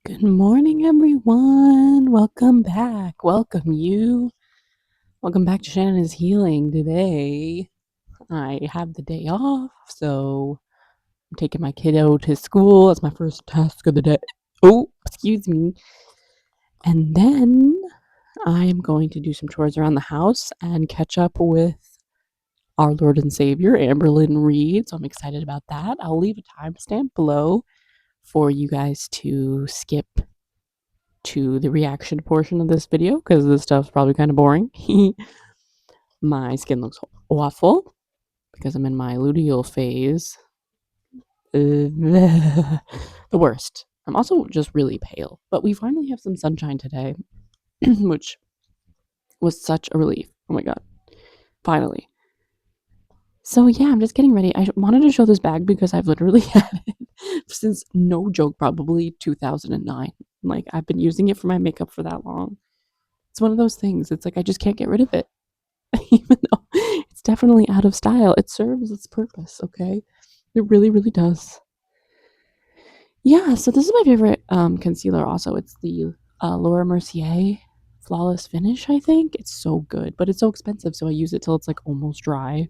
Good morning, everyone. Welcome back. Welcome you. Welcome back to Shannon is Healing. Today, I have the day off, so I'm taking my kiddo to school. It's my first task of the day. Oh, excuse me. And then I am going to do some chores around the house and catch up with our Lord and Savior, Amberlynn Reid. So I'm excited about that. I'll leave a timestamp below for you guys to skip to the reaction portion of this video because this stuff's probably kind of boring. My skin looks awful because I'm in my luteal phase. The worst. I'm also just really pale, but we finally have some sunshine today, which was such a relief. Oh my god. Finally. So yeah, I'm just getting ready. I wanted to show this bag because I've literally had it since, no joke, probably 2009. Like, I've been using it for my makeup for that long. It's one of those things. It's like I just can't get rid of it. Even though it's definitely out of style, it serves its purpose, okay? It really, really does. Yeah, so this is my favorite concealer also. It's the Laura Mercier Flawless Finish, I think. It's so good, but it's so expensive, so I use it till it's like almost dry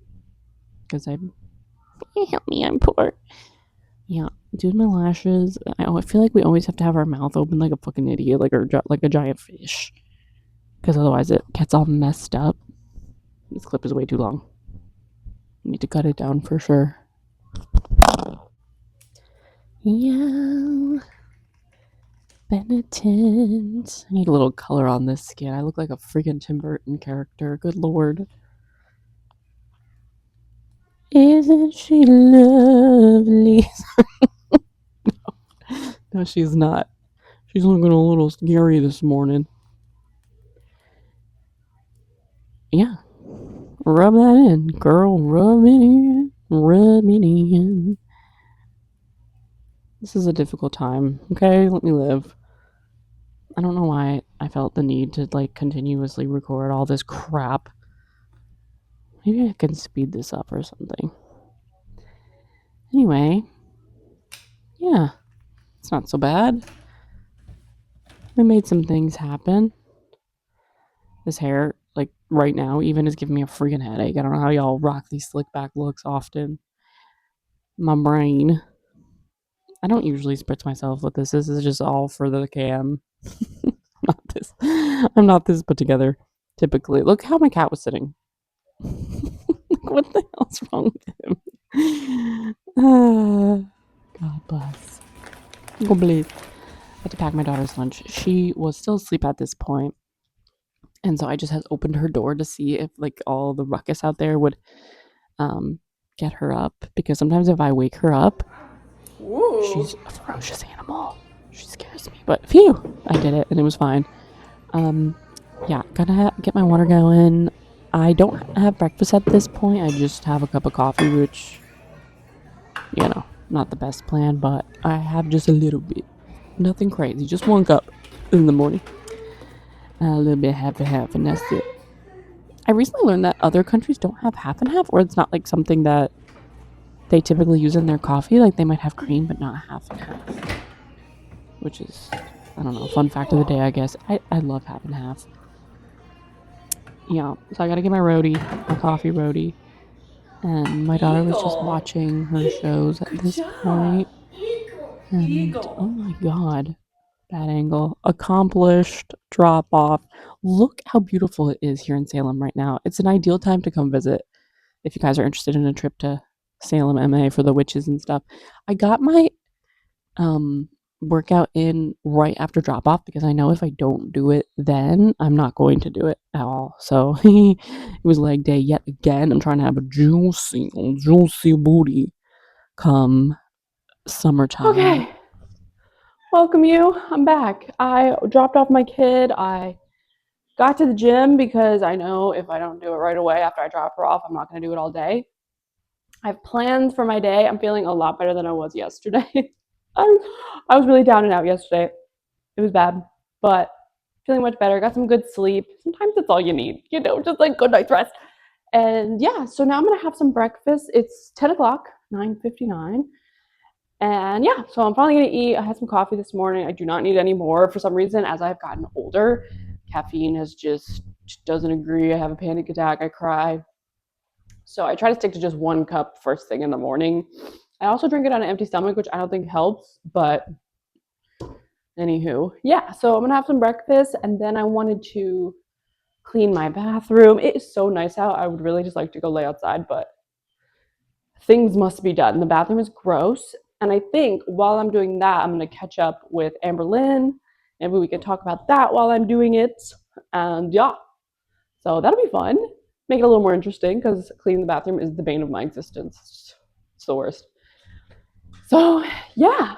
because help me, I'm poor. Yeah, doing my lashes. I feel like we always have to have our mouth open like a fucking idiot, like a giant fish, because otherwise it gets all messed up. This clip is way too long. I need to cut it down for sure. Yeah. Benetint. I need a little color on this skin. I look like a freaking Tim Burton character. Good lord. Isn't she lovely? No, she's not. She's looking a little scary this morning. Yeah. Rub that in, girl. Rub it in. Rub it in. This is a difficult time, okay? Let me live. I don't know why I felt the need to, like, continuously record all this crap. Maybe I can speed this up or something. Anyway, yeah, it's not so bad. We made some things happen. This hair, like right now, even is giving me a freaking headache. I don't know how y'all rock these slick back looks often. My brain. I don't usually spritz myself with this. This is just all for the cam. Not this. I'm not this put together typically. Look how my cat was sitting. What the hell's wrong with him? God bless. God bless. I had to pack my daughter's lunch. She was still asleep at this point, and so I just had opened her door to see if like all the ruckus out there would get her up, because sometimes if I wake her up, she's a ferocious animal. She scares me. But phew, I did it and it was fine. Yeah, gotta get my water going. I don't have breakfast at this point. I just have a cup of coffee, which, you know, not the best plan, but I have just a little bit. Nothing crazy, just one cup in the morning. A little bit half and half, and that's it. I recently learned that other countries don't have half and half, or it's not like something that they typically use in their coffee. Like they might have cream, but not half and half, which is, I don't know, fun fact of the day, I guess. I love half and half. Yeah, so I gotta get my roadie, my coffee roadie. And my daughter was just watching her shows at this point. And oh my god, bad angle. Accomplished drop off. Look how beautiful it is here in Salem right now. It's an ideal time to come visit if you guys are interested in a trip to Salem, MA for the witches and stuff. I got my workout in right after drop off because I know if I don't do it then, I'm not going to do it at all. So it was leg day yet again. I'm trying to have a juicy booty come summertime. Okay. Welcome you. I'm back. I dropped off my kid. I got to the gym because I know if I don't do it right away after I drop her off, I'm not going to do it all day. I have plans for my day. I'm feeling a lot better than I was yesterday. I was really down and out yesterday. It was bad, but feeling much better. Got some good sleep. Sometimes that's all you need, you know, just like good night's rest. And yeah, so now I'm gonna have some breakfast. It's 10 o'clock, 9:59, And yeah, so I'm finally gonna eat. I had some coffee this morning. I do not need any more. For some reason, as I've gotten older, caffeine has just doesn't agree. I have a panic attack, I cry. So I try to stick to just 1 cup first thing in the morning. I also drink it on an empty stomach, which I don't think helps, but anywho, yeah. So I'm gonna have some breakfast, and then I wanted to clean my bathroom. It is so nice out. I would really just like to go lay outside, but things must be done. The bathroom is gross. And I think while I'm doing that, I'm going to catch up with Amberlynn. Maybe we can talk about that while I'm doing it. And yeah, so that'll be fun. Make it a little more interesting because cleaning the bathroom is the bane of my existence. It's the worst. So yeah,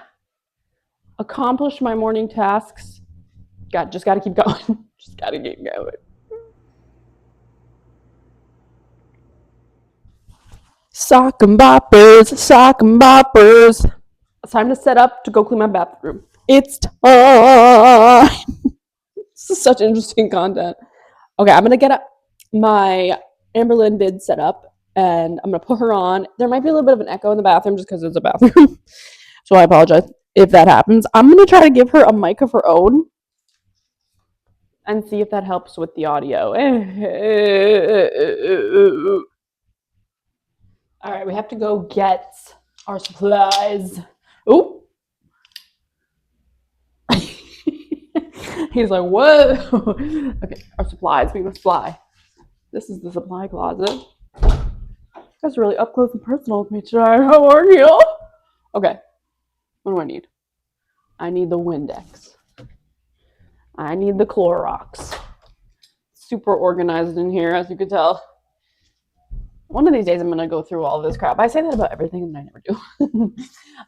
accomplish my morning tasks. Just got to keep going. Just got to keep going. Sock and boppers, sock and boppers. It's time to set up to go clean my bathroom. It's time. This is such interesting content. Okay, I'm gonna get up my Amberlynn vid set up and I'm gonna put her on. There might be a little bit of an echo in the bathroom just because it's a bathroom. So I apologize if that happens. I'm gonna try to give her a mic of her own and see if that helps with the audio. All right, we have to go get our supplies. Ooh. He's like, what? Okay, our supplies. We must fly. This is the supply closet. That's really up close and personal with me today. How are you? Okay, what do I need? I need the Windex. I need the Clorox. Super organized in here, as you can tell. One of these days, I'm gonna go through all this crap. I say that about everything, and I never do.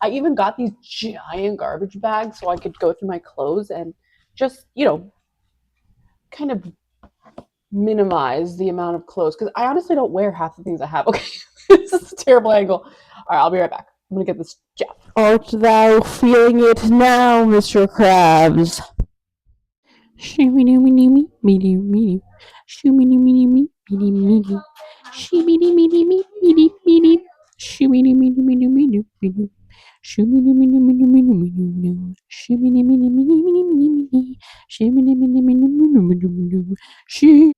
I even got these giant garbage bags so I could go through my clothes and just, kind of minimize the amount of clothes because I honestly don't wear half the things I have. Okay, this is a terrible angle. All right, I'll be right back. I'm gonna get this Jeff. Art thou feeling it now, Mr. Krabs? Shimmy doomy doomy, meety meety. Shimmy doomy doomy, meety meety. Shimmy doomy doomy, meety meety. Shimmy doomy doomy doomy doomy. Shimmy doomy doomy doomy doomy doomy. Shimmy doomy doomy doomy doomy doomy. Shimmy doomy doomy doomy doomy doomy.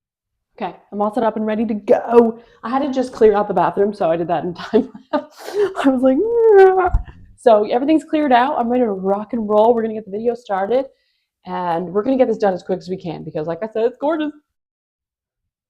Okay, I'm all set up and ready to go. I had to just clear out the bathroom, so I did that in time. I was like, nah. So everything's cleared out. I'm ready to rock and roll. We're gonna get the video started, and we're gonna get this done as quick as we can because, like I said, it's gorgeous.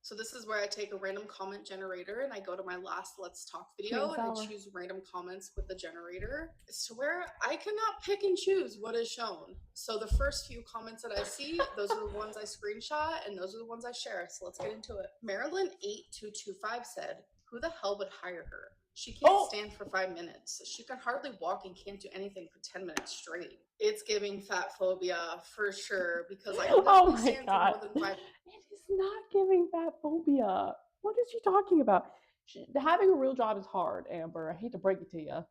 So this is where I take a random comment generator and I go to my last Let's Talk video and I choose random comments with the generator. It's to where I cannot pick and choose what is shown. So the first few comments that I see, those are the ones I screenshot and those are the ones I share. So let's get into it. Marilyn8225 said, "Who the hell would hire her? She can't stand for 5 minutes. She can hardly walk and can't do anything for 10 minutes straight." It's giving fat phobia for sure because I can definitely stand for more than 5. It is not giving fat phobia. What is she talking about? Having a real job is hard, Amber. I hate to break it to you.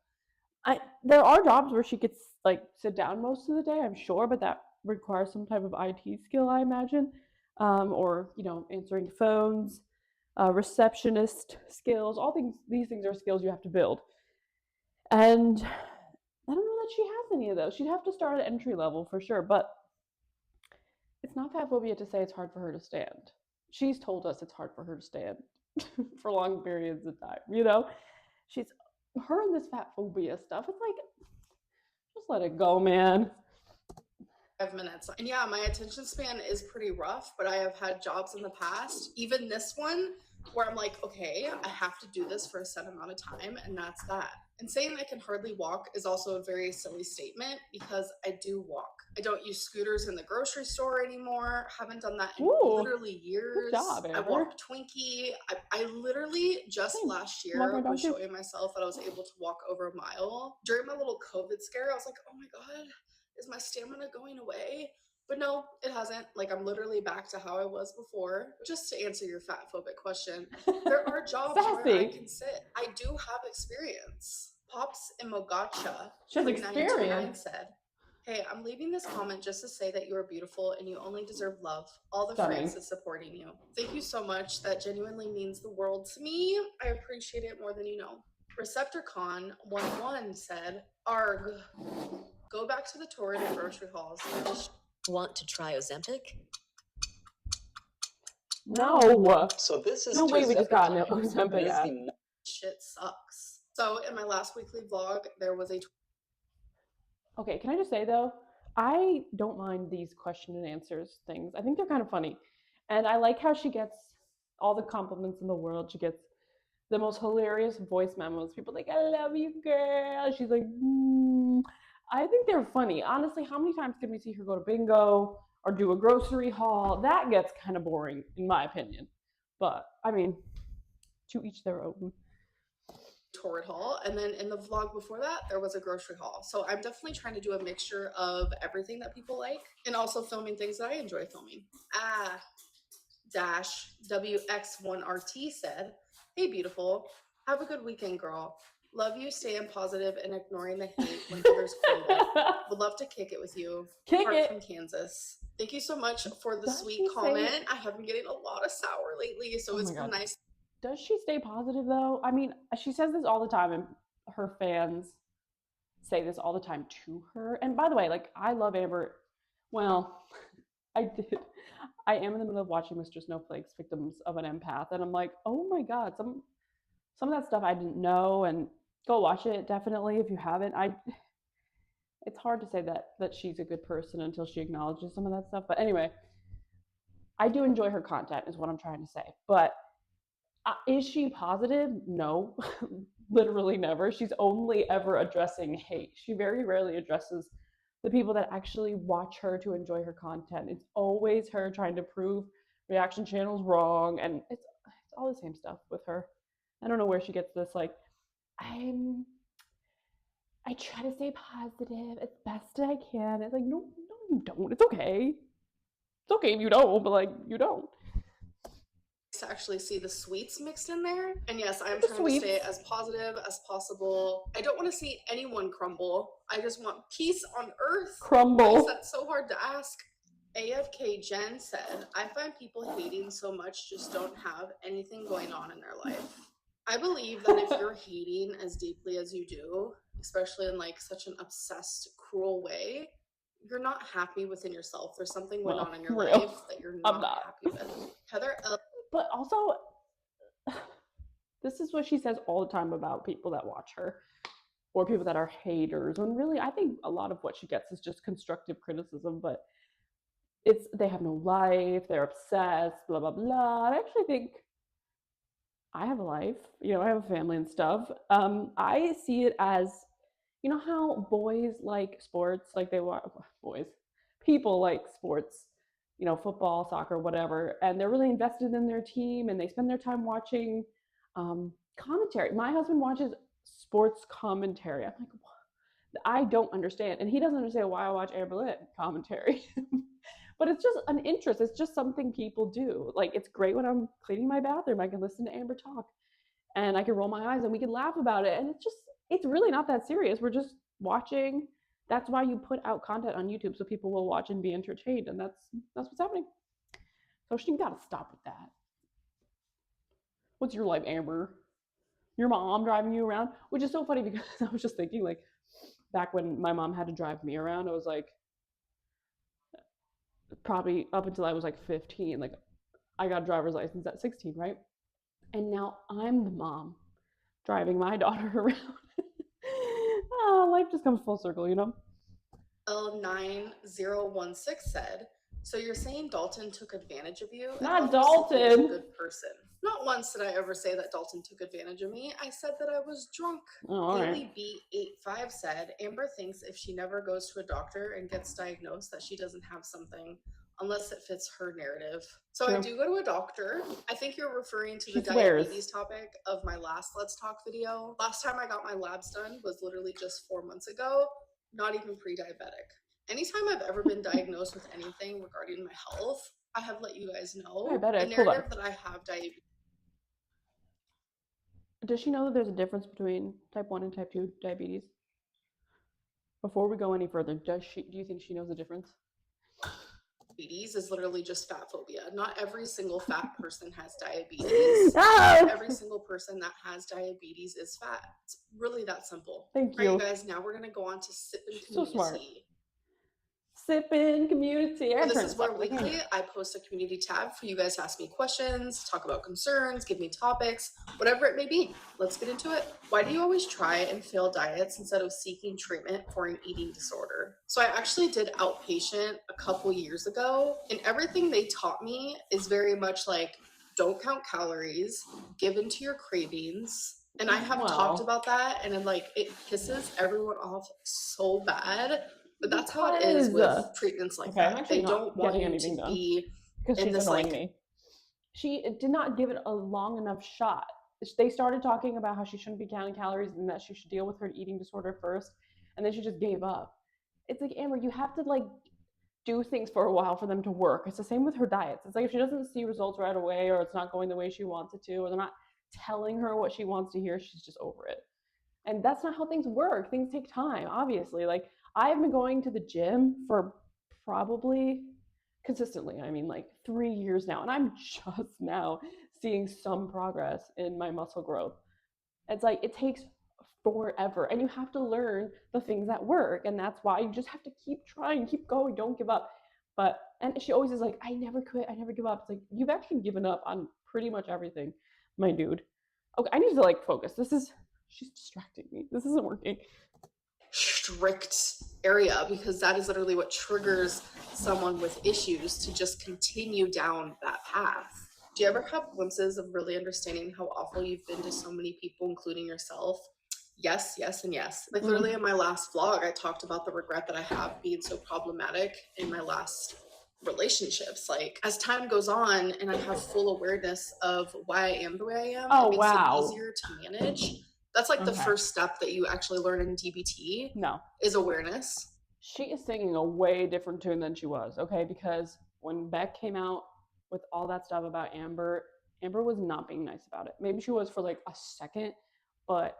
There are jobs where she could like sit down most of the day, I'm sure, but that requires some type of IT skill, I imagine, or answering phones, receptionist skills. All these things are skills you have to build, and I don't know that she has any of those. She'd have to start at entry level for sure, but it's not fat phobia to say it's hard for her to stand. She's told us it's hard for her to stand for long periods of time. She's her and this fat phobia stuff. It's like, just let it go, man. 5 minutes. And yeah, my attention span is pretty rough, but I have had jobs in the past, even this one, where I'm like, okay, I have to do this for a set amount of time, and that's that. And saying I can hardly walk is also a very silly statement because I do walk. I don't use scooters in the grocery store anymore. Haven't done that in literally years. Good job, Amber. I walk Twinkie. I literally just last year was showing myself that I was able to walk over a mile. During my little COVID scare, I was like, oh my God, is my stamina going away? But no, it hasn't. Like, I'm literally back to how I was before. Just to answer your fat phobic question, there are jobs where I can sit. I do have experience. Pops in Mogacha, She has experience. said, "Hey, I'm leaving this comment just to say that you are beautiful and you only deserve love. All the Stunning. France is supporting you. Thank you so much. That genuinely means the world to me. I appreciate it more than you know." Receptorcon11 said, "Arg, go back to the torrid and grocery hauls. Want to try Ozempic? No. So this is No way we just got an tirzepatide. Ozempic It is ad. the Shit sucks." So in my last weekly vlog, there was a Okay, can I just say though, I don't mind these question and answers things. I think they're kind of funny. And I like how she gets all the compliments in the world. She gets the most hilarious voice memos. People are like, I love you, girl. She's like, I think they're funny. Honestly, how many times can we see her go to bingo or do a grocery haul? That gets kind of boring, in my opinion. But, I mean, to each their own. torrid haul, and then in the vlog before that there was a grocery haul. So I'm definitely trying to do a mixture of everything that people like and also filming things that I enjoy filming. WX1RT said, "Hey beautiful, have a good weekend, girl. Love you, staying positive and ignoring the hate when others crumble. Would love to kick it with you. Heart from Kansas." Thank you so much for the sweet comment. I have been getting a lot of sour lately, so it's been nice. Does she stay positive though? I mean, she says this all the time, and her fans say this all the time to her. And by the way, like, I love Amber. Well, I did. I am in the middle of watching Mr. Snowflake's Victims of an Empath, and I'm like, oh my god, some of that stuff I didn't know. And go watch it definitely if you haven't. It's hard to say that she's a good person until she acknowledges some of that stuff. But anyway, I do enjoy her content, is what I'm trying to say. But is she positive? No, literally never. She's only ever addressing hate. She very rarely addresses the people that actually watch her to enjoy her content. It's always her trying to prove reaction channels wrong, and it's all the same stuff with her. I don't know where she gets this, like, I try to stay positive as best I can. It's like, no, you don't. It's okay. It's okay if you don't, but like, you don't. To actually see the sweets mixed in there. And yes, I'm trying to stay as positive as possible. I don't want to see anyone crumble. I just want peace on earth. Crumble. Why is that so hard to ask? AFK Jen said, "I find people hating so much just don't have anything going on in their life." I believe that if you're hating as deeply as you do, especially in like such an obsessed, cruel way, you're not happy within yourself. There's something going on in your life that you're not happy with. Heather L. But also, this is what she says all the time about people that watch her or people that are haters. When really, I think a lot of what she gets is just constructive criticism, but they have no life, they're obsessed, blah, blah, blah. I actually think I have a life, I have a family and stuff. I see it as, you know how boys like sports, like people like sports, football, soccer, whatever, and they're really invested in their team and they spend their time watching commentary. My husband watches sports commentary. I'm like, what? I don't understand. And he doesn't understand why I watch Amberlynn commentary. But it's just an interest. It's just something people do. Like, it's great when I'm cleaning my bathroom. I can listen to Amber talk and I can roll my eyes and we can laugh about it. And it's really not that serious. We're just watching. That's why you put out content on YouTube, so people will watch and be entertained. And that's what's happening. So she gotta stop with that. What's your life, Amber? Your mom driving you around? Which is so funny because I was just thinking, like, back when my mom had to drive me around, I was like, probably up until I was like 15, like, I got a driver's license at 16, right? And now I'm the mom driving my daughter around. Life just comes full circle, L9016 said, "So you're saying Dalton took advantage of you?" Not Dalton. He was a good person. Not once did I ever say that Dalton took advantage of me. I said that I was drunk. Haley B85 said, "Amber thinks if she never goes to a doctor and gets diagnosed that she doesn't have something unless it fits her narrative." So I do go to a doctor. I think you're referring to the diabetes topic of my last Let's Talk video. Last time I got my labs done was literally just 4 months ago, not even pre-diabetic. Anytime I've ever been diagnosed with anything regarding my health, I have let you guys know the narrative that I have diabetes. Does she know that there's a difference between type 1 and type 2 diabetes? Before we go any further, do you think she knows the difference? diabetes is literally just fat phobia. Not every single fat person has diabetes. Not every single person that has diabetes is fat. It's really that simple. Thank All right, you. you guys, now we're gonna go on to sip and She's so community. smart. Sip in community. So this is where weekly I post a community tab for you guys to ask me questions, talk about concerns, give me topics, whatever it may be. Let's get into it. Why do you always try and fail diets instead of seeking treatment for an eating disorder? So I actually did outpatient a couple years ago, and everything they taught me is very much like, don't count calories, give into your cravings. And I have talked about that, and then like it pisses everyone off so bad. But that's how it is with treatments like that. They don't want you to be because she's this, annoying like, me. She did not give it a long enough shot. They started talking about how she shouldn't be counting calories and that she should deal with her eating disorder first, and then she just gave up. It's like, Amber, you have to like do things for a while for them to work. It's the same with her diets. It's like if she doesn't see results right away, or it's not going the way she wants it to, or they're not telling her what she wants to hear, she's just over it. And that's not how things work. Things take time, obviously. Like, I've been going to the gym for probably consistently, I mean, like 3 years now, and I'm just now seeing some progress in my muscle growth. It's like it takes forever, and you have to learn the things that work, and that's why you just have to keep trying, keep going, don't give up. But and she always is like, I never quit, I never give up. It's like, you've actually given up on pretty much everything, my dude. Okay, I need to like focus. She's distracting me. This isn't working. Strict area, because that is literally what triggers someone with issues to just continue down that path. Do you ever have glimpses of really understanding how awful you've been to so many people, including yourself? Yes, yes, and yes. Like literally in my last vlog, I talked about the regret that I have being so problematic in my last relationships. Like as time goes on and I have full awareness of why I am the way I am, it makes it easier to manage. That's like the first step that you actually learn in DBT. No. Is awareness. She is singing a way different tune than she was, okay? Because when Beck came out with all that stuff about Amber was not being nice about it. Maybe she was for like a second, but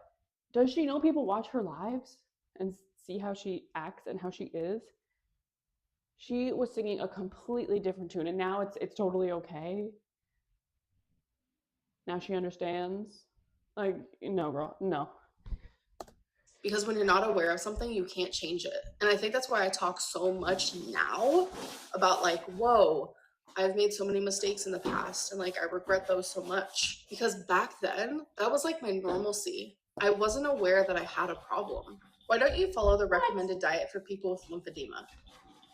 does she know people watch her lives and see how she acts and how she is? She was singing a completely different tune, and now it's totally okay. Now she understands. Like, no, girl, no. Because when you're not aware of something, you can't change it. And I think that's why I talk so much now about like, whoa, I've made so many mistakes in the past and like I regret those so much. Because back then, that was like my normalcy. I wasn't aware that I had a problem. Why don't you follow the recommended diet for people with lymphedema?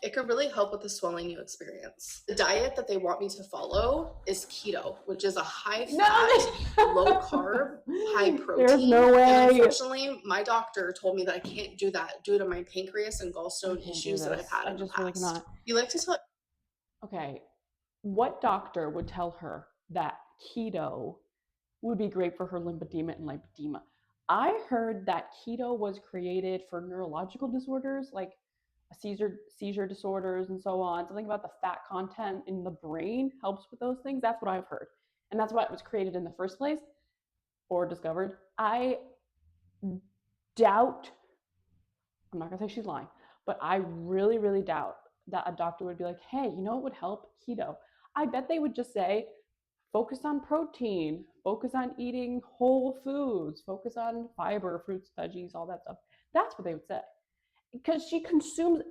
It could really help with the swelling you experience. The diet that they want me to follow is keto, which is a high fat, low carb, high protein. There's no way. And unfortunately, my doctor told me that I can't do that due to my pancreas and gallstone issues that I've had in the past. Really cannot. You like to tell? Okay, what doctor would tell her that keto would be great for her lymphedema and lipedema? I heard that keto was created for neurological disorders like seizure disorders and so on. Something about the fat content in the brain helps with those things. That's what I've heard. And that's why it was created in the first place or discovered. I doubt, I'm not gonna say she's lying, but I really, really doubt that a doctor would be like, hey, you know what would help? Keto. I bet they would just say, focus on protein, focus on eating whole foods, focus on fiber, fruits, veggies, all that stuff. That's what they would say. Because she consumes,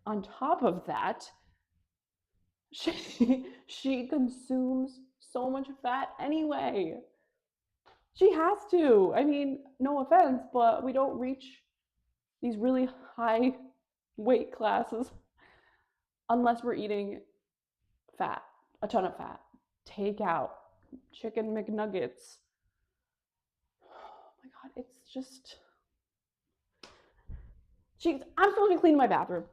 on top of that, she consumes so much fat anyway. She has to. I mean, no offense, but we don't reach these really high weight classes unless we're eating fat, a ton of fat. Takeout, chicken McNuggets. Oh my God, it's just... I'm supposed to be cleaning my bathroom.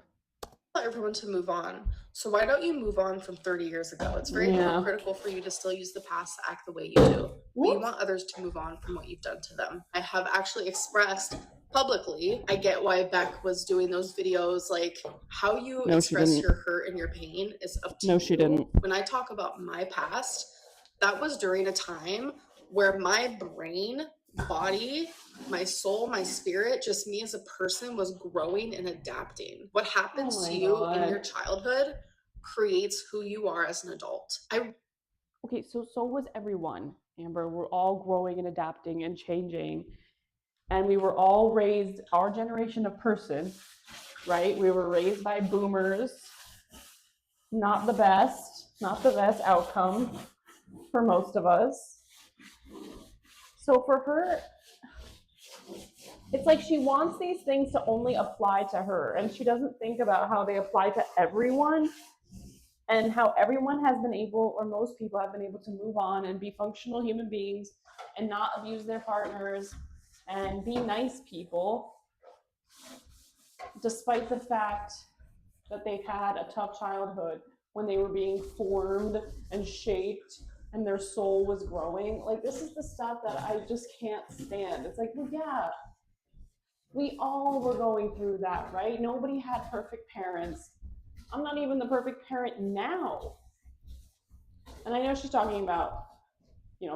Everyone to move on. So why don't you move on from 30 years ago? It's very hypocritical for you to still use the past to act the way you do. But you want others to move on from what you've done to them. I have actually expressed publicly, I get why Beck was doing those videos, like how you express your hurt and your pain is up to you. No, she didn't. When I talk about my past, that was during a time where my brain, body, my soul, my spirit, just me as a person was growing and adapting. What happens to you in your childhood creates who you are as an adult. Okay, so was everyone, Amber. We're all growing and adapting and changing. And we were all raised, our generation of person, right? We were raised by boomers. Not the best outcome for most of us. So for her, it's like she wants these things to only apply to her, and she doesn't think about how they apply to everyone and how everyone has been able, or most people have been able, to move on and be functional human beings and not abuse their partners and be nice people, despite the fact that they've had a tough childhood when they were being formed and shaped and their soul was growing. Like, this is the stuff that I just can't stand. It's like, well, yeah, we all were going through that, right? Nobody had perfect parents. I'm not even the perfect parent now. And I know she's talking about,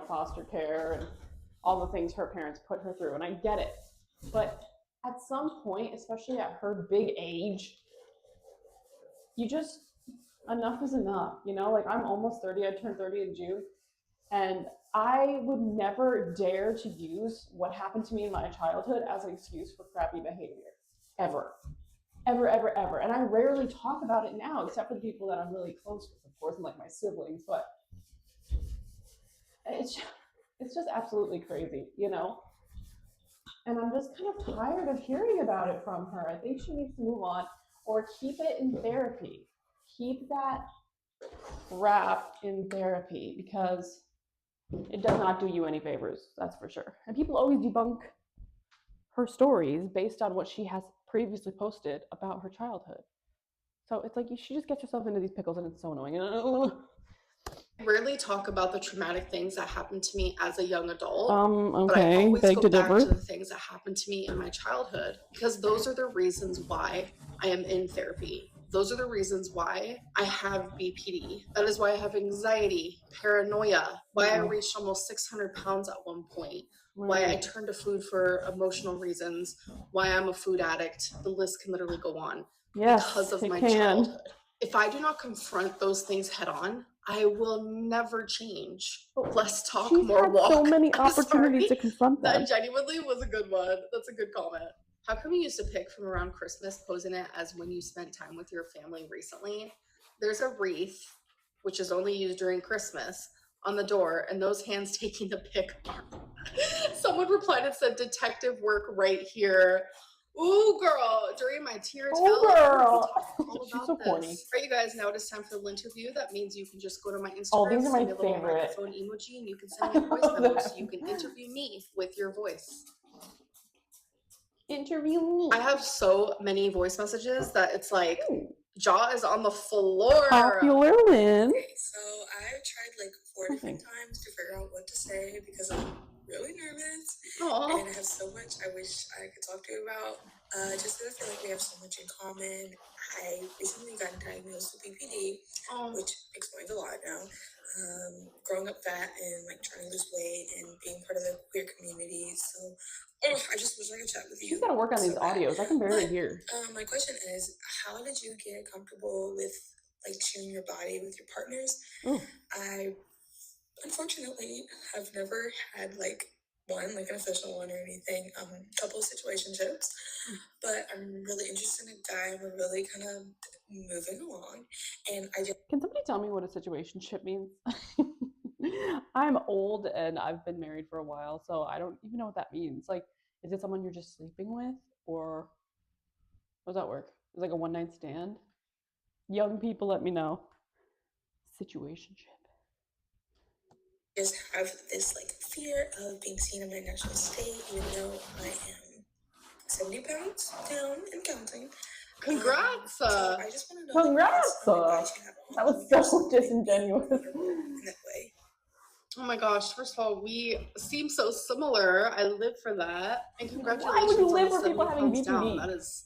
foster care and all the things her parents put her through, and I get it. But at some point, especially at her big age, enough is enough, Like, I'm almost 30, I turned 30 in June, and I would never dare to use what happened to me in my childhood as an excuse for crappy behavior, ever. Ever, ever, ever. And I rarely talk about it now, except for the people that I'm really close with, of course, and like my siblings, but it's just absolutely crazy, And I'm just kind of tired of hearing about it from her. I think she needs to move on or keep it in therapy. Keep that crap in therapy, because it does not do you any favors, that's for sure. And people always debunk her stories based on what she has previously posted about her childhood. So it's like she just gets herself into these pickles, and it's so annoying. I rarely talk about the traumatic things that happened to me as a young adult. Okay, but I always beg go to back differ. to the things that happened to me in my childhood, because those are the reasons why I am in therapy. Those are the reasons why I have BPD. That is why I have anxiety, paranoia, why I reached almost 600 pounds at one point, why I turned to food for emotional reasons, why I'm a food addict. The list can literally go on. Yes, because of it my can. childhood. If I do not confront those things head on, I will never change. Less talk, She's more had walk. so many I'm opportunities sorry. to confront them. That genuinely was a good one. That's a good comment. How come you used to pick from around Christmas, posing it as when you spent time with your family recently? There's a wreath, which is only used during Christmas, on the door, and those hands taking the pic are. Someone replied and said, "Detective work right here." Ooh, girl, during my tear tell, She's so corny. All right, you guys, now it is time for the interview. That means you can just go to my Instagram, Oh, these are my send me a little favorite. microphone emoji, and you can send me a voice memo so you can interview me with your voice. Interview me. I have so many voice messages that it's like, jaw is on the floor. Amberlynn. Okay, so I've tried like 4 different times to figure out what to say because I'm really nervous. Aww. And I have so much I wish I could talk to you about. Just because I feel like we have so much in common. I recently got diagnosed with BPD, which explains a lot now. Growing up fat and like trying to lose weight and being part of the queer community. So I just wish I could chat with you. She's got to work on these audios. I can barely hear. My question is, how did you get comfortable with like sharing your body with your partners? I unfortunately have never had like an official one or anything. Couple of situationships, but I'm really interested in a guy. We're really kind of moving along, and Can somebody tell me what a situationship means? I'm old and I've been married for a while, so I don't even know what that means. Like, is it someone you're just sleeping with, or how does that work? Is it like a one-night stand? Young people, let me know. Situationship. Just have this like fear of being seen in my natural state, even though I am 70 pounds down and counting. Congrats! So I just want to know. Congrats! That was so disingenuous. In that way. Oh my gosh, first of all, we seem so similar. I live for that. And congratulations. Why would you live on for people having BPD? Down. That is...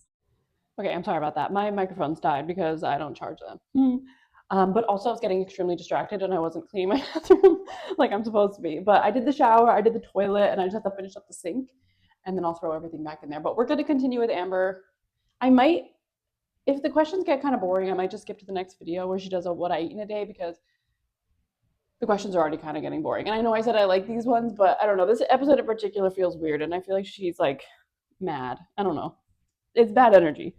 Okay, I'm sorry about that. My microphones died because I don't charge them. But also I was getting extremely distracted and I wasn't cleaning my bathroom like I'm supposed to be. But I did the shower, I did the toilet, and I just have to finish up the sink, and then I'll throw everything back in there. But we're going to continue with Amber. I might if the questions get kind of boring, I might just skip to the next video where she does a what I eat in a day, because the questions are already kind of getting boring. And I know I said I like these ones, but I don't know. This episode in particular feels weird, and I feel like she's like mad. I don't know. It's bad energy.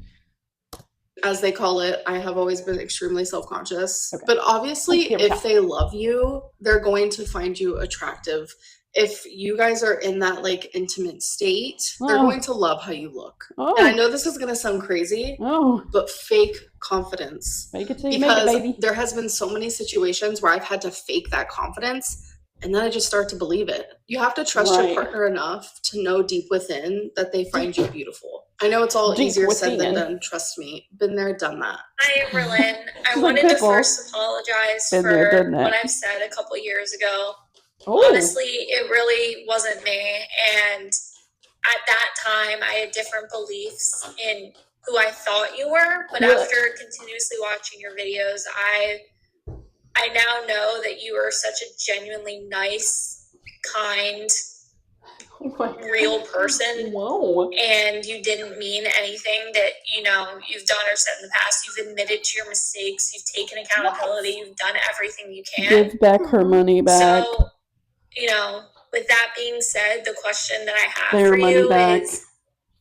As they call it, I have always been extremely self-conscious. Okay. But obviously, Here we if go. they love you, they're going to find you attractive. If you guys are in that like intimate state, they're Oh. going to love how you look. Oh. And I know this is going to sound crazy, Oh, but fake confidence. make it till you make it, Because baby. there has been so many situations where I've had to fake that confidence, and then I just start to believe it. You have to trust Right. your partner enough to know deep within that they find you beautiful. I know it's all Deep easier said than within. done. Trust me. Been there, done that. Hi, Amberlynn. I She's like, wanted to "Pickle." first apologize Been for there, done that. what I've said a couple years ago. Oh. Honestly, it really wasn't me. And at that time, I had different beliefs in who I thought you were. But Yeah. after continuously watching your videos, I now know that you are such a genuinely nice, kind, Oh my real God. person. Whoa. And you didn't mean anything that you've done or said in the past. You've admitted to your mistakes. You've taken accountability. You've done everything you can. Give back her money back. So, with that being said, the question that I have Their for money you back. is,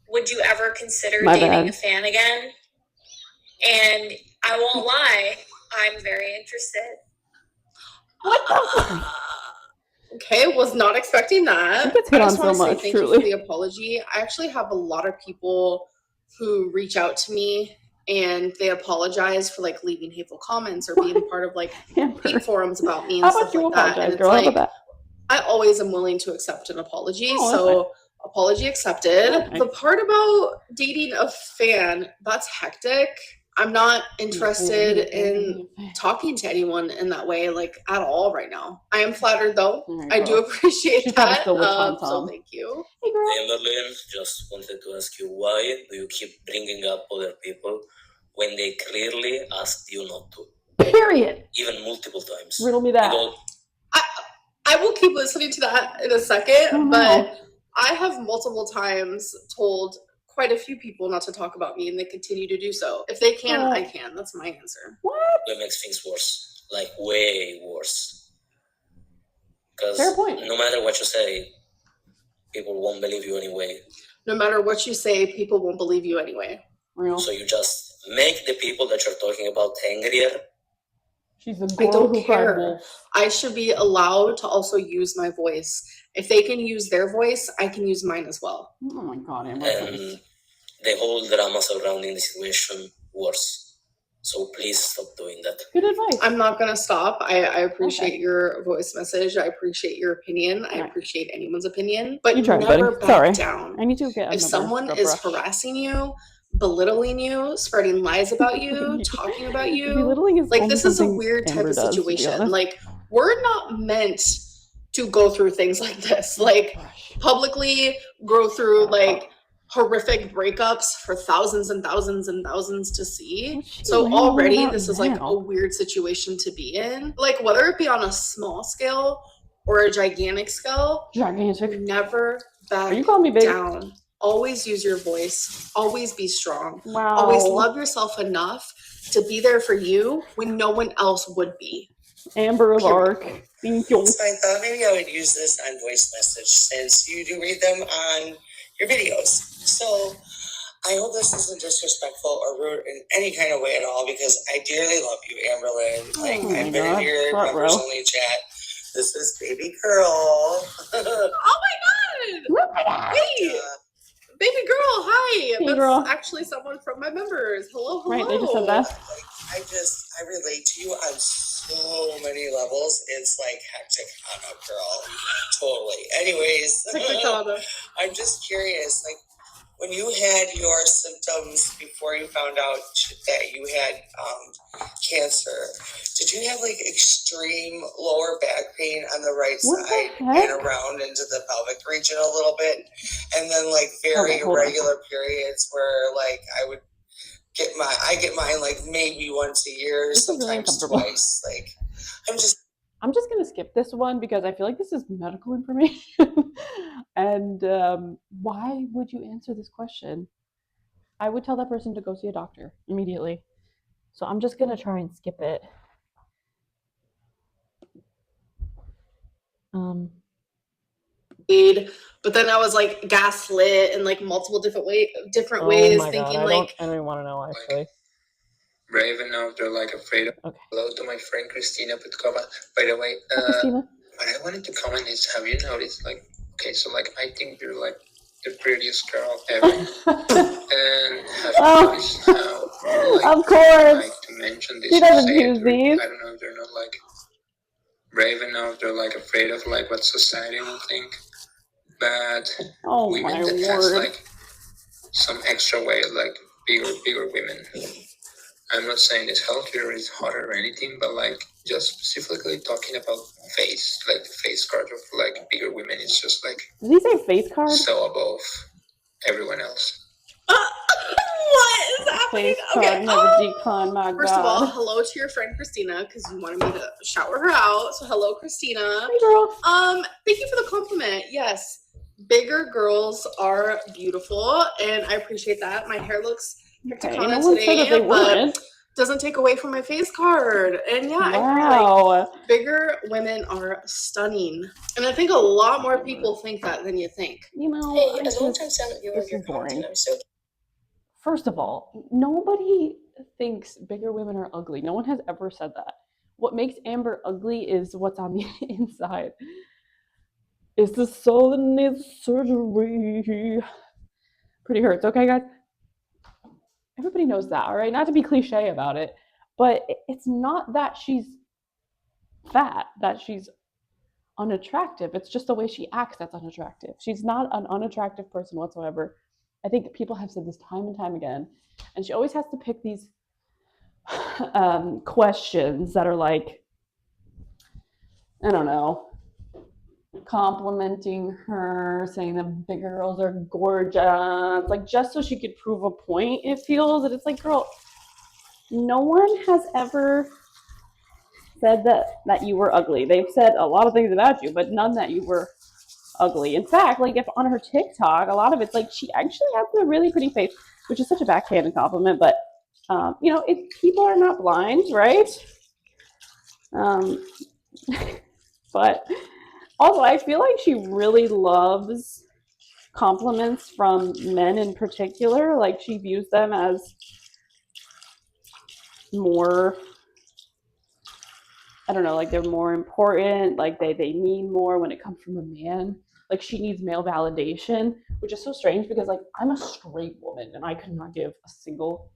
would you ever consider My dating bad. a fan again? And I won't lie, I'm very interested. What the? Okay, was not expecting that. She gets hit I on just so want to say much, thank you truly. for the apology. I actually have a lot of people who reach out to me and they apologize for like leaving hateful comments or being part of like Amber. hate forums about me and How stuff about you like that. apologize, And it's girl? How like, about that? I always am willing to accept an apology. Oh, that's So apology accepted. Okay. The part about dating a fan, that's hectic. I'm not interested in talking to anyone in that way, like at all right now. I am flattered though. Alright, I do girl. appreciate She's probably that. still with So Tom. thank you. Hey, girl. Amberlynn, just wanted to ask you, why do you keep bringing up other people when they clearly asked you not to? Period. Even multiple times. Riddle me that. I will keep listening to that in a second, Oh, no. but I have multiple times told quite a few people not to talk about me, and they continue to do so. If they can, I can. That's my answer. What? That makes things worse. Like, way worse. Because Fair point. no matter what you say, people won't believe you anyway. No matter what you say, people won't believe you anyway. Real. So you just make the people that you're talking about angrier. She's a I girl don't who cried care. wolf. I should be allowed to also use my voice. If they can use their voice, I can use mine as well. Oh my God, Amber. And the whole drama surrounding the situation worse. So please stop doing that. Good advice. I'm not going to stop. I appreciate your voice message. I appreciate your opinion. I Right. appreciate anyone's opinion. But You tried, never buddy. back Sorry. down. I need to get If someone is harassing you, belittling you, spreading lies about you, talking about you, belittling is like only this is a something weird type Amber of does, to be situation. honest. Like we're not meant to go through things like this. Like publicly go through like horrific breakups for thousands and thousands and thousands to see. So already this is like a weird situation to be in. Like whether it be on a small scale or a gigantic scale, gigantic. never back Are you calling me big? down. Always use your voice. Always be strong. Wow. Always love yourself enough to be there for you when no one else would be. Amber of Arc. Thank you. So I thought maybe I would use this on voice message since you do read them on your videos. So I hope this isn't disrespectful or rude in any kind of way at all because I dearly love you, Amberlynn. Like I've been in your members only chat. This is baby girl. Oh my god! Hey! Baby girl, hi! Hey, That's girl. actually someone from my members. Hello, hello. Right, they just said that. I relate to you on so many levels. It's like hectic on a girl. Totally. Anyways, I'm just curious, like when you had your symptoms before you found out that you had cancer, did you have like extreme lower back pain on the right side and around into the pelvic region a little bit? And then like very irregular periods where like I get mine like maybe once a year, sometimes twice. Like I'm just gonna skip this one because I feel like this is medical information. And why would you answer this question? I would tell that person to go see a doctor immediately. So I'm just gonna try and skip it. But then I was like gaslit in like multiple different ways, thinking like I don't even want to know actually. Brave enough, they're like afraid of. Okay. Hello to my friend Christina Petkova. By the way, Hi, Christina. what I wanted to comment is, have you noticed, like, okay, so like I think you're like the prettiest girl ever, and have you noticed how, like, of course, like to mention this, she doesn't say use it, these. I don't know if they're not like brave enough, they're like afraid of like what society will think, but Oh women my that has word. like some extra way, like bigger women. I'm not saying it's healthier, it's hotter or anything, but like just specifically talking about face, like the face card of like bigger women, it's just like Did he say face card? so above everyone else. what is happening? Face card, Okay. you have a decon, my First of all, god. hello to your friend Christina, because you wanted me to shout her out. So hello, Christina. Hi, girl. Thank you for the compliment. Yes, bigger girls are beautiful, and I appreciate that. My hair looks Okay, no one said that they weren't. doesn't take away from my face card. And yeah, I agree. Wow. Like, bigger women are stunning, and I think a lot more people think that than you think. You know, Hey, as a long-time silent viewer this of your is boring. content, I'm so First of all, nobody thinks bigger women are ugly. No one has ever said that. What makes Amber ugly is what's on the inside. It's the soul that needs surgery. Pretty hurts, okay, guys? Everybody knows that, all right? Not to be cliche about it, but it's not that she's fat, that she's unattractive. It's just the way she acts that's unattractive. She's not an unattractive person whatsoever. I think people have said this time and time again, and she always has to pick these questions that are like, I don't know, complimenting her, saying that big girls are gorgeous, like just so she could prove a point, it feels. And it's like, girl, no one has ever said that you were ugly. They've said a lot of things about you, but none that you were ugly. In fact, like if on her TikTok, a lot of it's like she actually has a really pretty face, which is such a backhanded compliment, but you know, people are not blind, right? But also, I feel like she really loves compliments from men in particular. Like she views them as more, I don't know, like they're more important, like they need more when it comes from a man. Like she needs male validation, which is so strange because like I'm a straight woman and I could not give a single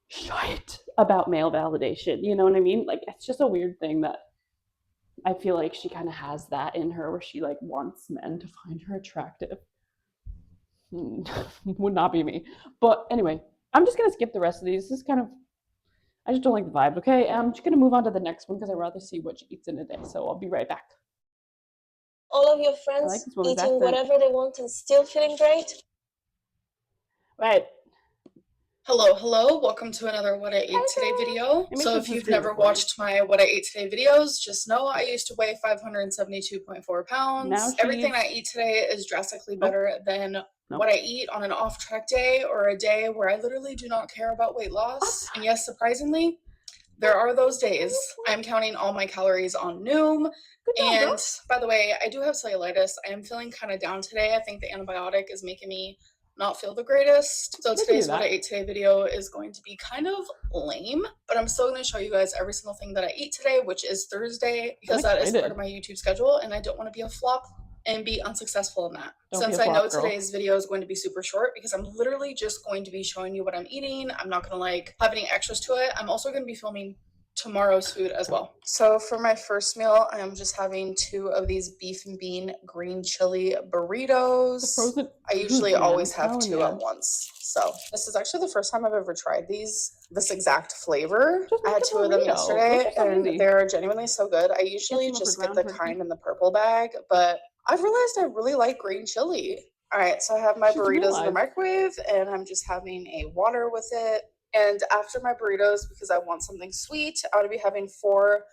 shit about male validation. You know what I mean? Like it's just a weird thing that I feel like she kind of has that in her where she like wants men to find her attractive. Would not be me. But anyway, I'm just gonna skip the rest of these. This is kind of, I just don't like the vibe. Okay, I'm just gonna move on to the next one because I'd rather see what she eats in a day. So I'll be right back. All of your friends eating whatever they want and still feeling great? Right. Hello, welcome to another What I Ate Today video. So if you've never watched my What I Ate Today videos, just know I used to weigh 572.4 pounds. Everything I eat today is drastically better than what I eat on an off-track day or a day where I literally do not care about weight loss. And yes, surprisingly, there are those days. I'm counting all my calories on Noom. And by the way, I do have cellulitis. I am feeling kind of down today. I think the antibiotic is making me not feel the greatest. So today's What I Ate Today video is going to be kind of lame, but I'm still going to show you guys every single thing that I eat today, which is Thursday, because that is part of my YouTube schedule, and I don't want to be a flop and be unsuccessful in that. Since I know today's video is going to be super short because I'm literally just going to be showing you what I'm eating. I'm not going to like have any extras to it. I'm also going to be filming tomorrow's food as well. So for my first meal, I am just having 2 of these beef and bean green chili burritos. I usually always have 2 at once. So this is actually the first time I've ever tried this exact flavor. I had 2 of them yesterday and they're genuinely so good. I usually just get the kind in the purple bag, but I've realized I really like green chili. All right, so I have my burritos in the microwave and I'm just having a water with it. And after my burritos, because I want something sweet, I would be having 4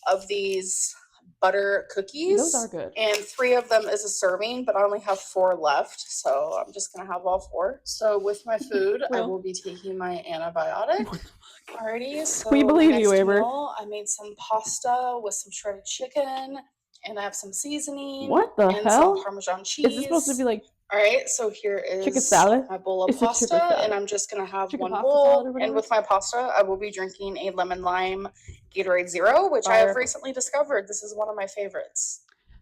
of these butter cookies. Those are good. And 3 of them is a serving, but I only have 4 left, so I'm just gonna have all 4. So with my food, I will be taking my antibiotic. Alrighty, so we believe next you, Amber. meal, I made some pasta with some shredded chicken, and I have some seasoning. What the and hell? some Parmesan cheese. Is this supposed to be like Alright, so here chicken is salad? my bowl of It's a chicken pasta, salad. and I'm just gonna have Chicken one pasta salad or bowl. whatever? And with my pasta, I will be drinking a lemon lime Gatorade Zero, which I have recently discovered. This is one of my favorites.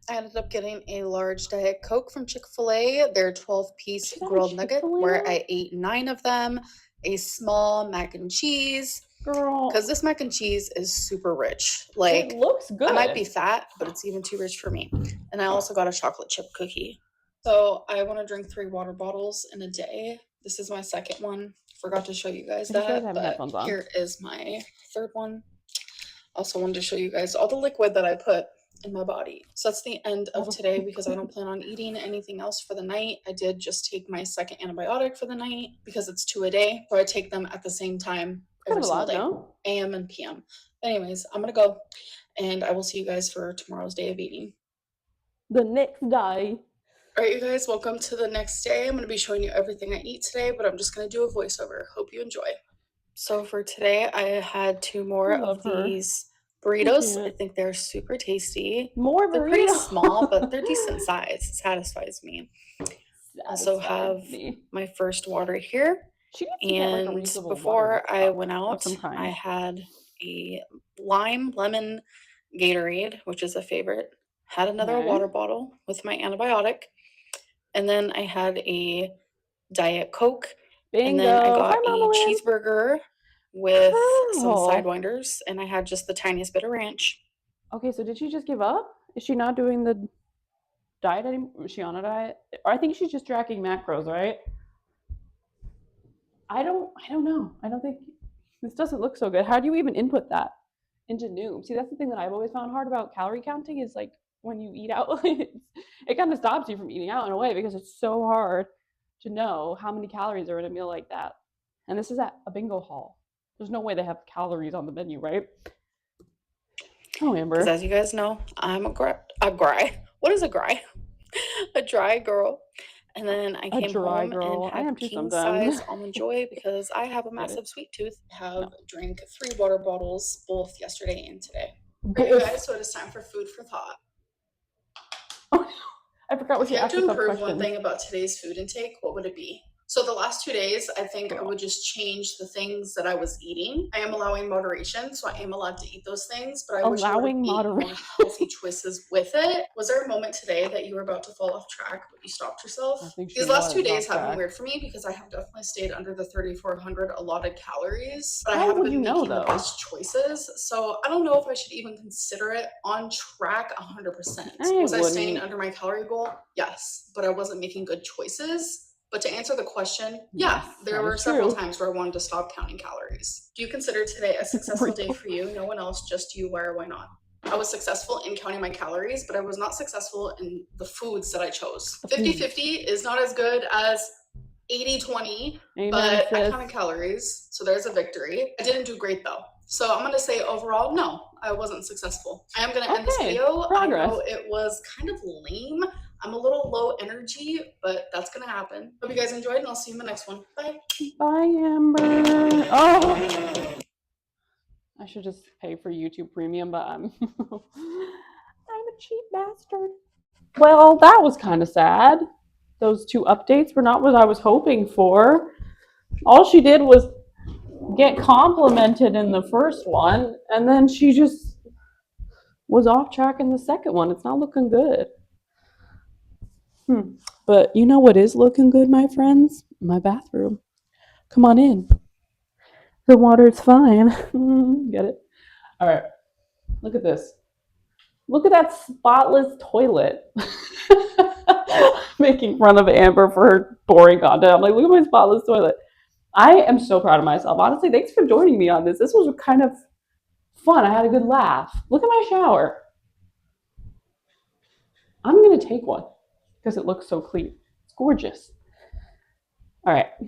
I ended up getting a large Diet Coke from Chick-fil-A, their 12-piece She's at a grilled nugget, Chick-fil-A where now? I ate 9 of them, a small mac and cheese, Girl, because this mac and cheese is super rich. Like, it looks good. I might be fat, but it's even too rich for me. And I also got a chocolate chip cookie. So I want to drink 3 water bottles in a day. This is my second one. Forgot to show you guys Are you sure that, I have but headphones on? here is my third one. Also wanted to show you guys all the liquid that I put in my body. So that's the end of today because I don't plan on eating anything else for the night. I did just take my second antibiotic for the night because it's 2 a day. So I take them at the same time every single day, no? AM and PM. Anyways, I'm gonna go and I will see you guys for tomorrow's day of eating. The next day. All right, you guys, welcome to the next day. I'm going to be showing you everything I eat today, but I'm just going to do a voiceover. Hope you enjoy. So for today, I had 2 more of these burritos. I think they're super tasty. More They're pretty burritos. small, but they're decent size. It satisfies me. Also have my first water here. She needs to get, like, a And reusable before water I cup went of out, some kind. I had a lime lemon Gatorade, which is a favorite. Had another Okay. water bottle with my antibiotic. And then I had a Diet Coke. And then I Bingo. got Hi, a Mama Lynn. cheeseburger with some Girl. sidewinders. And I had just the tiniest bit of ranch. Okay, so did she just give up? Is she not doing the diet anymore? Is she on a diet? Or I think she's just tracking macros, right? I don't know. I don't think this doesn't look so good. How do you even input that into Noom? See, that's the thing that I've always found hard about calorie counting is like when you eat out, it kind of stops you from eating out in a way because it's so hard to know how many calories are in a meal like that. And this is at a bingo hall. There's no way they have calories on the menu, right? Oh, Amber. Because as you guys know, I'm a gry. What is a gry? A dry girl. And then I came home and had king size almond joy because I have a massive sweet tooth. Have drank 3 water bottles both yesterday and today. Right, you guys, so it is time for food for thought. Oh, I forgot what If you had to improve one thing about today's food intake, what would it be? So the last 2 days, I think I would just change the things that I was eating. I am allowing moderation, so I am allowed to eat those things, but I wish I would eat more healthy choices with it. Was there a moment today that you were about to fall off track, but you stopped yourself? These last 2 days have been weird for me because I have definitely stayed under the 3,400 allotted calories, but I haven't been making the best choices. So I don't know if I should even consider it on track 100%. Was I staying under my calorie goal? Yes, but I wasn't making good choices. But to answer the question, yeah, there were several times where I wanted to stop counting calories. Do you consider today a successful day for you? No one else, just you. Why or why not? I was successful in counting my calories, but I was not successful in the foods that I chose. 50-50 is not as good as 80-20, but I counted calories, so there's a victory. I didn't do great though. So I'm going to say overall, no, I wasn't successful. I am going to end this video. Progress. I know it was kind of lame. I'm a little low energy, but that's going to happen. Hope you guys enjoyed, and I'll see you in the next one. Bye. Bye, Amber. Oh, I should just pay for YouTube Premium, but I'm a cheap bastard. Well, that was kind of sad. Those 2 updates were not what I was hoping for. All she did was get complimented in the first one, and then she just was off track in the second one. It's not looking good. But you know what is looking good, my friends? My bathroom. Come on in. The water's fine. Get it? All right. Look at this. Look at that spotless toilet. Making fun of Amber for her boring content. I'm like, look at my spotless toilet. I am so proud of myself. Honestly, thanks for joining me on this. This was kind of fun. I had a good laugh. Look at my shower. I'm going to take one because it looks so clean. It's gorgeous. All right. I'm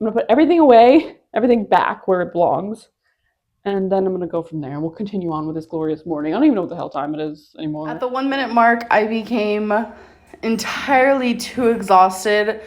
going to put everything away, everything back where it belongs. And then I'm gonna go from there, and we'll continue on with this glorious morning. I don't even know what the hell time it is anymore. At the 1 minute mark, I became entirely too exhausted